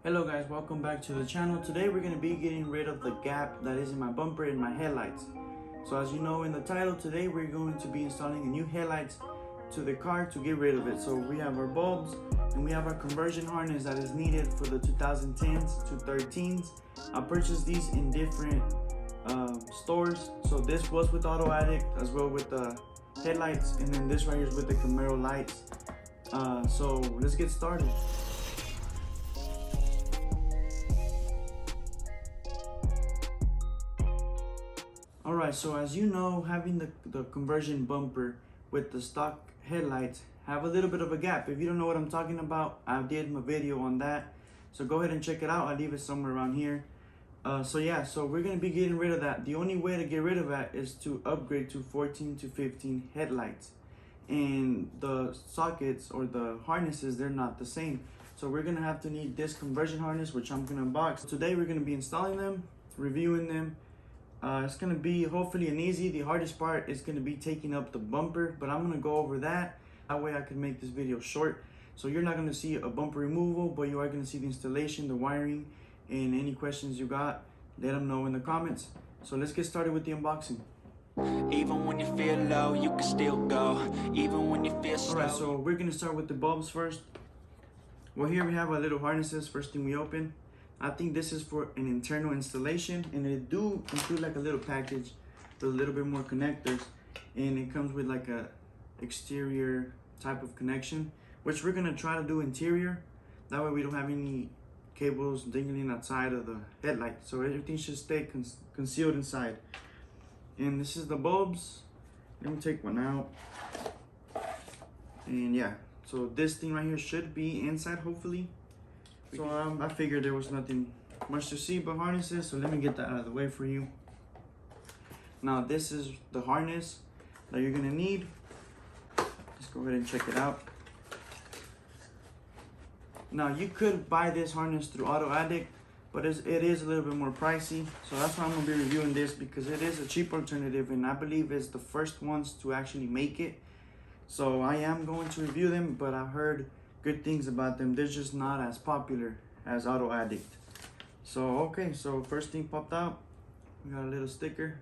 Hello guys, welcome back to the channel. Today we're going to be getting rid of the gap that is in my bumper and my headlights. So as you know in the title, today we're going to be installing a new headlights to the car to get rid of it. So we have our bulbs and we have our conversion harness that is needed for the 2010s to 13s. I purchased these in different stores. So this was with Auto Addict as well with the headlights, and then this right here is with the Camaro lights. So let's get started. Alright, so as you know, having the conversion bumper with the stock headlights have a little bit of a gap. If you don't know what I'm talking about, I did my video on that. So go ahead and check it out. I'll leave it somewhere around here. So we're going to be getting rid of that. The only way to get rid of that is to upgrade to 14 to 15 headlights. And the sockets or the harnesses, they're not the same. So we're going to have to need this conversion harness, which I'm going to unbox. Today we're going to be installing them, reviewing them. It's going to be hopefully an easy. The hardest part is going to be taking up the bumper, but I'm going to go over that. That way I can make this video short. So you're not going to see a bumper removal, but you are going to see the installation, the wiring, and any questions you got, let them know in the comments. So let's get started with the unboxing. Even when you feel low, you can still go. Even when you feel slow. Alright, so we're going to start with the bulbs first. Well, here we have our little harnesses. First thing we open. I think this is for an internal installation, and they do include like a little package with a little bit more connectors, and it comes with like a exterior type of connection, which we're gonna try to do interior. That way we don't have any cables dangling outside of the headlight, so everything should stay concealed inside. And this is the bulbs. Let me take one out. And yeah, so this thing right here should be inside, hopefully. So I figured there was nothing much to see but harnesses, so let me get that out of the way for you. Now this is the harness that you're gonna need. Let's go ahead and check it out. Now you could buy this harness through Auto Addict, but it is a little bit more pricey. So that's why I'm gonna be reviewing this, because it is a cheap alternative, and I believe it's the first ones to actually make it. So I am going to review them, but I heard good things about them. They're just not as popular as Auto Addict. So okay, so first thing popped out, we got a little sticker,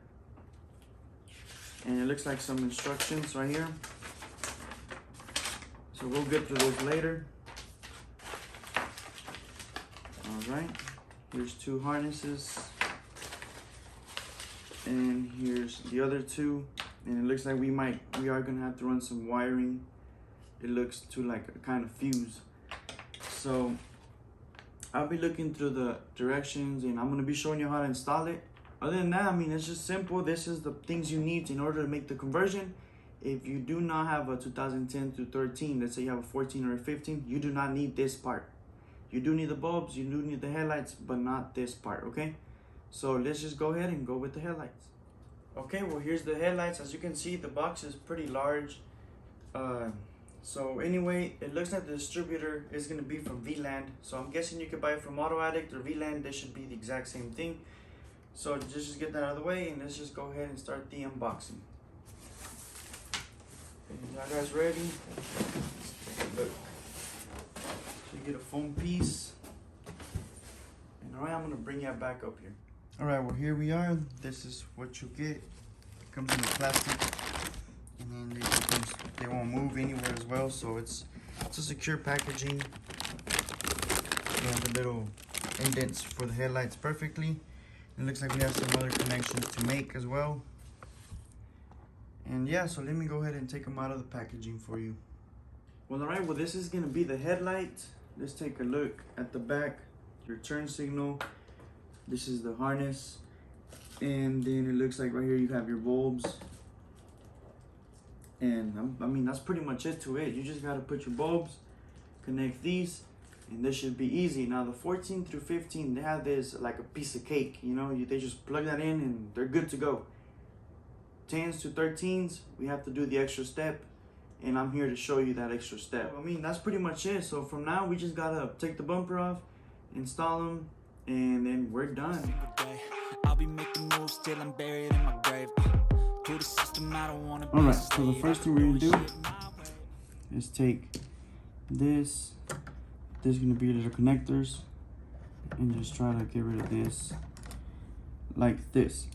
and it looks like some instructions right here. So we'll get to those later. All right, here's two harnesses, and here's the other two, and it looks like we are gonna have to run some wiring. It looks to like a kind of fuse. So I'll be looking through the directions, and I'm gonna be showing you how to install it. Other than that, I mean, it's just simple. This is the things you need in order to make the conversion. If you do not have a 2010 to 13, let's say you have a 14 or a 15, you do not need this part. You do need the bulbs, you do need the headlights, but not this part, okay? So let's just go ahead and go with the headlights. Okay, well, here's the headlights. As you can see, the box is pretty large. So anyway, it looks like the distributor is going to be from Vland. So I'm guessing you could buy it from Auto Addict or Vland. They should be the exact same thing. So just get that out of the way, and let's just go ahead and start the unboxing. Okay, y'all guys ready? Look. So you get a foam piece. And alright, I'm going to bring you back up here. Alright, well here we are. This is what you get. It comes in the plastic. And then they won't move anywhere as well, so it's a secure packaging. You have the little indents for the headlights perfectly. It looks like we have some other connections to make as well. And yeah, so let me go ahead and take them out of the packaging for you. Well, alright, well this is gonna be the headlight. Let's take a look at the back. Your turn signal. This is the harness. And then it looks like right here you have your bulbs. And I mean, that's pretty much it to it. You just got to put your bulbs, connect these, and this should be easy. Now the 14 through 15, they have this like a piece of cake, you know, they just plug that in and they're good to go. 10s to 13s, we have to do the extra step, and I'm here to show you that extra step. I mean, that's pretty much it. So from now, we just got to take the bumper off, install them, and then we're done. I'll be making moves till I'm buried in my grave. Alright, so the first thing we're going to do is take this. There's going to be little connectors. and just try to get rid of this like this.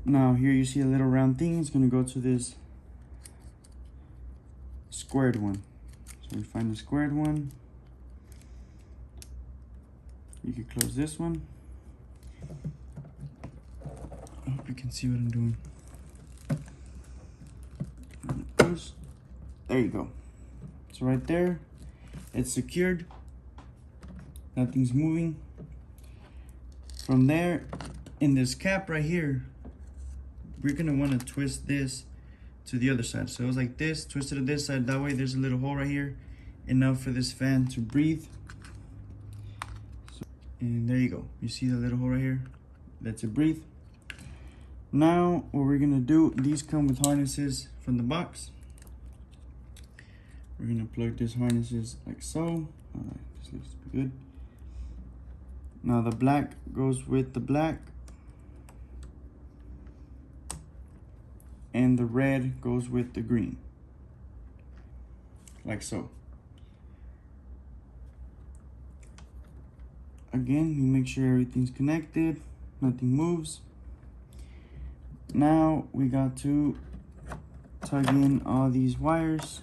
Now here you see a little round thing. It's gonna go to this squared one. So we find the squared one. You can close this one. I hope you can see what I'm doing. Push. There you go. So right there, it's secured. Nothing's moving. From there, in this cap right here, we're gonna want to twist this to the other side. So it was like this, twist it to this side. That way there's a little hole right here, enough for this fan to breathe. So, and there you go. You see the little hole right here? Lets it breathe. Now what we're gonna do, these come with harnesses from the box. We're gonna plug these harnesses like so. Alright, this looks good. Now the black goes with the black, and the red goes with the green, like so. Again, you make sure everything's connected, nothing moves. Now we got to tug in all these wires.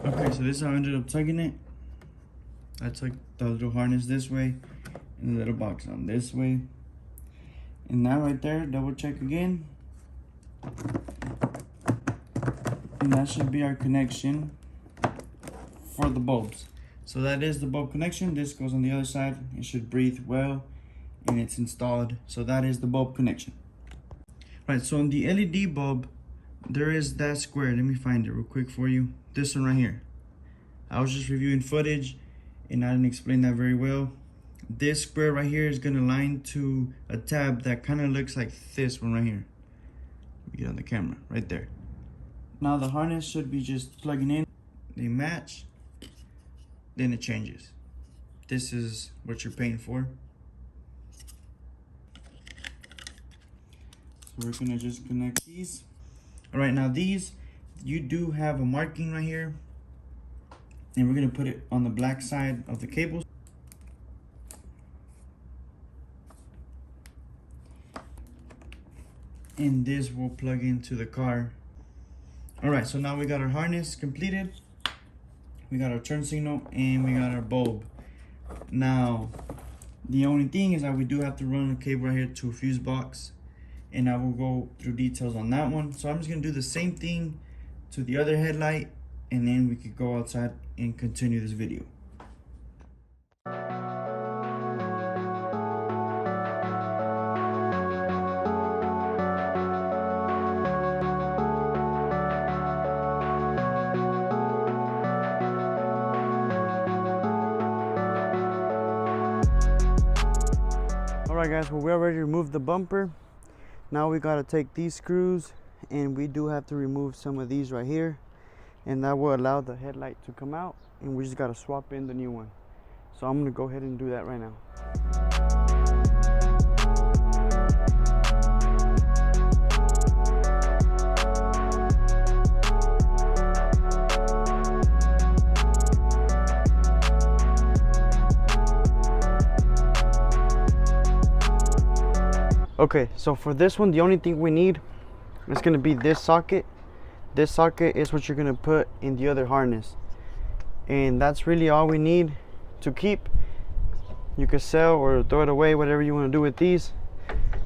Okay, so this is how I ended up tugging it. I took the little harness this way and the little box on this way. And now right there, double check again. And that should be our connection for the bulbs. So that is the bulb connection. This goes on the other side. It should breathe well and it's installed. So that is the bulb connection. Right, so on the LED bulb, there is that square. Let me find it real quick for you. This one right here. I was just reviewing footage and I didn't explain that very well. This square right here is gonna line to a tab that kind of looks like this one right here. Let me get on the camera, right there. Now the harness should be just plugging in. They match, then it changes. This is what you're paying for. So we're gonna just connect these. All right, now these, you do have a marking right here, and we're gonna put it on the black side of the cables. And this will plug into the car. All right, so now we got our harness completed. We got our turn signal and we got our bulb. Now, the only thing is that we do have to run a cable right here to a fuse box, and I will go through details on that one. So I'm just gonna do the same thing to the other headlight, and then we could go outside and continue this video. Alright guys, well we already removed the bumper. Now we gotta take these screws, and we do have to remove some of these right here, and that will allow the headlight to come out, and we just gotta swap in the new one. So I'm gonna go ahead and do that right now. Okay, so for this one, the only thing we need is gonna be this socket. This socket is what you're gonna put in the other harness, and that's really all we need to keep. You could sell or throw it away, whatever you want to do with these,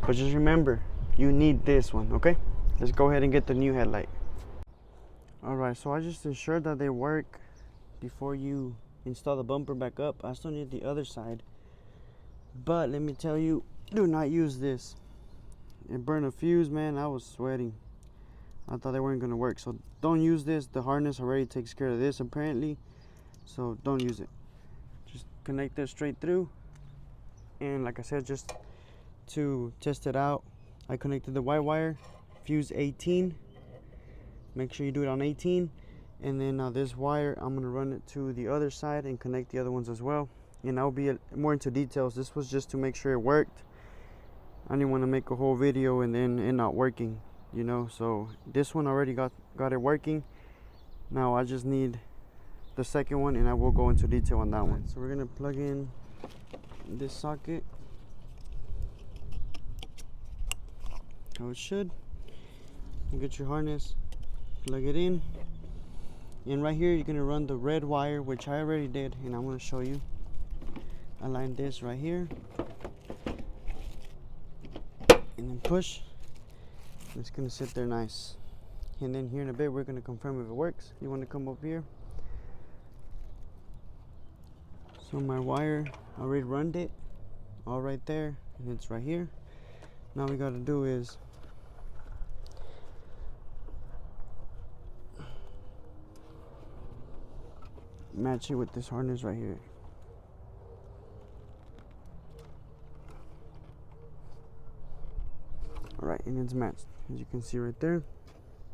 but just remember, you need this one. Okay, let's go ahead and get the new headlight. All right, so I just ensured that they work before you install the bumper back up. I still need the other side, but let me tell you, do not use this. It burned a fuse, man. I was sweating. I thought they weren't gonna work, so don't use this. The harness already takes care of this apparently, so don't use it. Just connect this straight through, and like I said, just to test it out, I connected the white wire, fuse 18. Make sure you do it on 18, and then this wire, I'm gonna run it to the other side and connect the other ones as well. And I'll be more into details. This was just to make sure it worked. I didn't want to make a whole video and then it not working, you know. So this one already got it working. Now I just need the second one, and I will go into detail on that one. So we're gonna plug in this socket how it should. You get your harness, plug it in, and right here you're gonna run the red wire, which I already did, and I'm gonna show you. I line this right here and then push. It's gonna sit there nice, and then here in a bit we're gonna confirm if it works. You want to come up here. So my wire, I already run it all right there, and it's right here. Now we gotta do is match it with this harness right here. Alright, and it's matched. As you can see right there,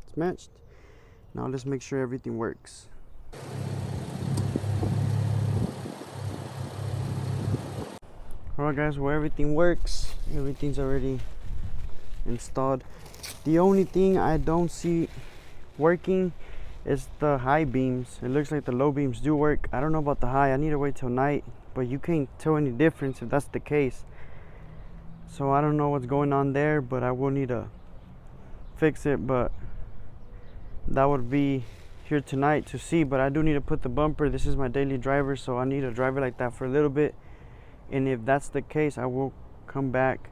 it's matched. Now let's make sure everything works. Alright guys, well, everything works. Everything's already installed. The only thing I don't see working is the high beams. It looks like the low beams do work. I don't know about the high. I need to wait till night, but you can't tell any difference if that's the case. So I don't know what's going on there, but I will need to fix it. But that would be here tonight to see. But I do need to put the bumper. This is my daily driver, so I need to drive it like that for a little bit. And if that's the case, I will come back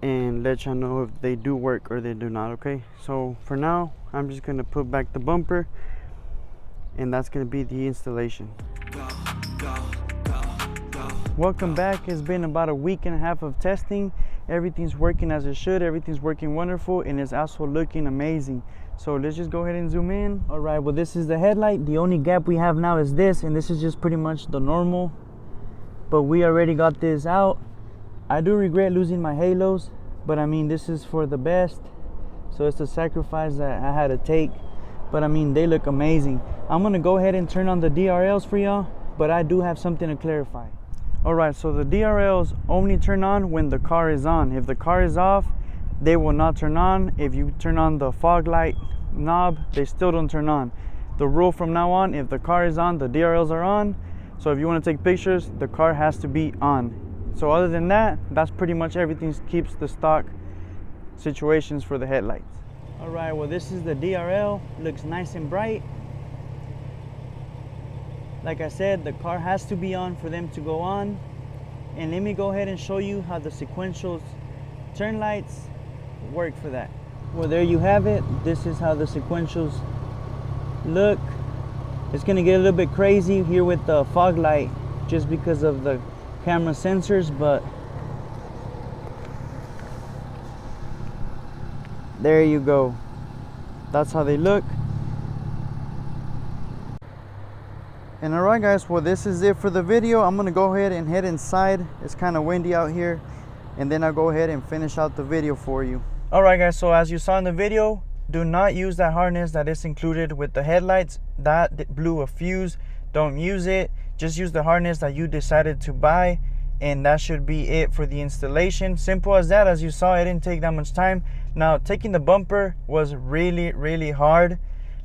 and let y'all know if they do work or they do not. Okay, so for now I'm just gonna put back the bumper, and that's gonna be the installation. Welcome back. It's been about a week and a half of testing. Everything's working as it should. Everything's working wonderful, and it's also looking amazing. So let's just go ahead and zoom in. All right, well, this is the headlight. The only gap we have now is this, and this is just pretty much the normal, but we already got this out. I do regret losing my halos, but I mean, this is for the best, so it's a sacrifice that I had to take. But I mean, they look amazing. I'm gonna go ahead and turn on the DRLs for y'all, but I do have something to clarify. All right, so the DRLs only turn on when the car is on. If the car is off, they will not turn on. If you turn on the fog light knob, they still don't turn on. The rule from now on, if the car is on, the DRLs are on. So if you want to take pictures, the car has to be on. So other than that, that's pretty much everything. Keeps the stock situations for the headlights. All right, well, this is the DRL. Looks nice and bright. Like I said, the car has to be on for them to go on. And let me go ahead and show you how the sequential turn lights work for that. Well, there you have it. This is how the sequentials look. It's gonna get a little bit crazy here with the fog light just because of the camera sensors, but there you go. That's how they look. And alright guys, well, this is it for the video. I'm gonna go ahead and head inside. It's kind of windy out here, and then I'll go ahead and finish out the video for you. Alright guys, so as you saw in the video, do not use that harness that is included with the headlights. That blew a fuse. Don't use it. Just use the harness that you decided to buy, and that should be it for the installation. Simple as that. As you saw, it didn't take that much time. Now, taking the bumper was really hard.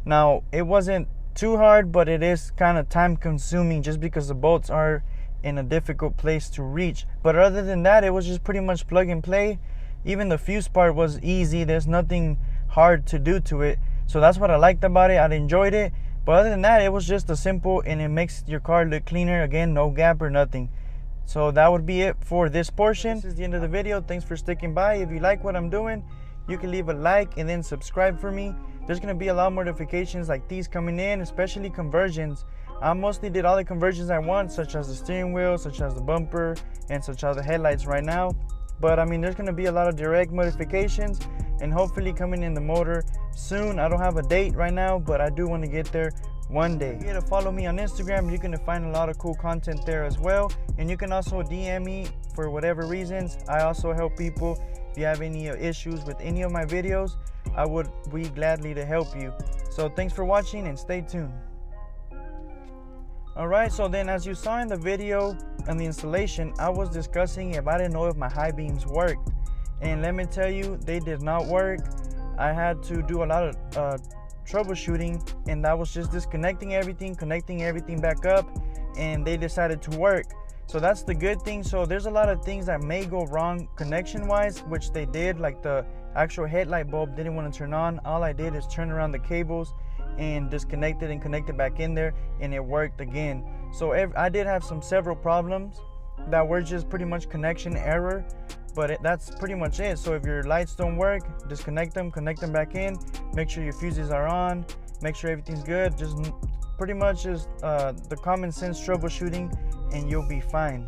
Now, it wasn't too hard, but it is kind of time consuming just because the bolts are in a difficult place to reach. But other than that, it was just pretty much plug and play. Even the fuse part was easy. There's nothing hard to do to it, so that's what I liked about it. I enjoyed it. But other than that, it was just a simple, and it makes your car look cleaner. Again, no gap or nothing. So that would be it for this portion. This is the end of the video. Thanks for sticking by. If you like what I'm doing, you can leave a like and then subscribe for me. There's gonna be a lot more notifications like these coming in, especially conversions. I mostly did all the conversions I want, such as the steering wheel, such as the bumper, and such as the headlights right now. But I mean, there's gonna be a lot of direct modifications, and hopefully coming in the motor soon. I don't have a date right now, but I do want to get there one day. You to follow me on Instagram. You can find a lot of cool content there as well, and you can also DM me for whatever reasons. I also help people. If you have any issues with any of my videos, I would be gladly to help you. So thanks for watching, and stay tuned. Alright, so then as you saw in the video and the installation, I was discussing if I didn't know if my high beams worked. And let me tell you, they did not work. I had to do a lot of troubleshooting, and that was just disconnecting everything, connecting everything back up, and they decided to work. So that's the good thing. So there's a lot of things that may go wrong connection wise, which they did, like the actual headlight bulb didn't want to turn on. All I did is turn around the cables and disconnect it and connect it back in there, and it worked again. So I did have several problems that were just pretty much connection error, but that's pretty much it. So if your lights don't work, disconnect them, connect them back in, make sure your fuses are on, make sure everything's good. Just pretty much is the common sense troubleshooting, and you'll be fine.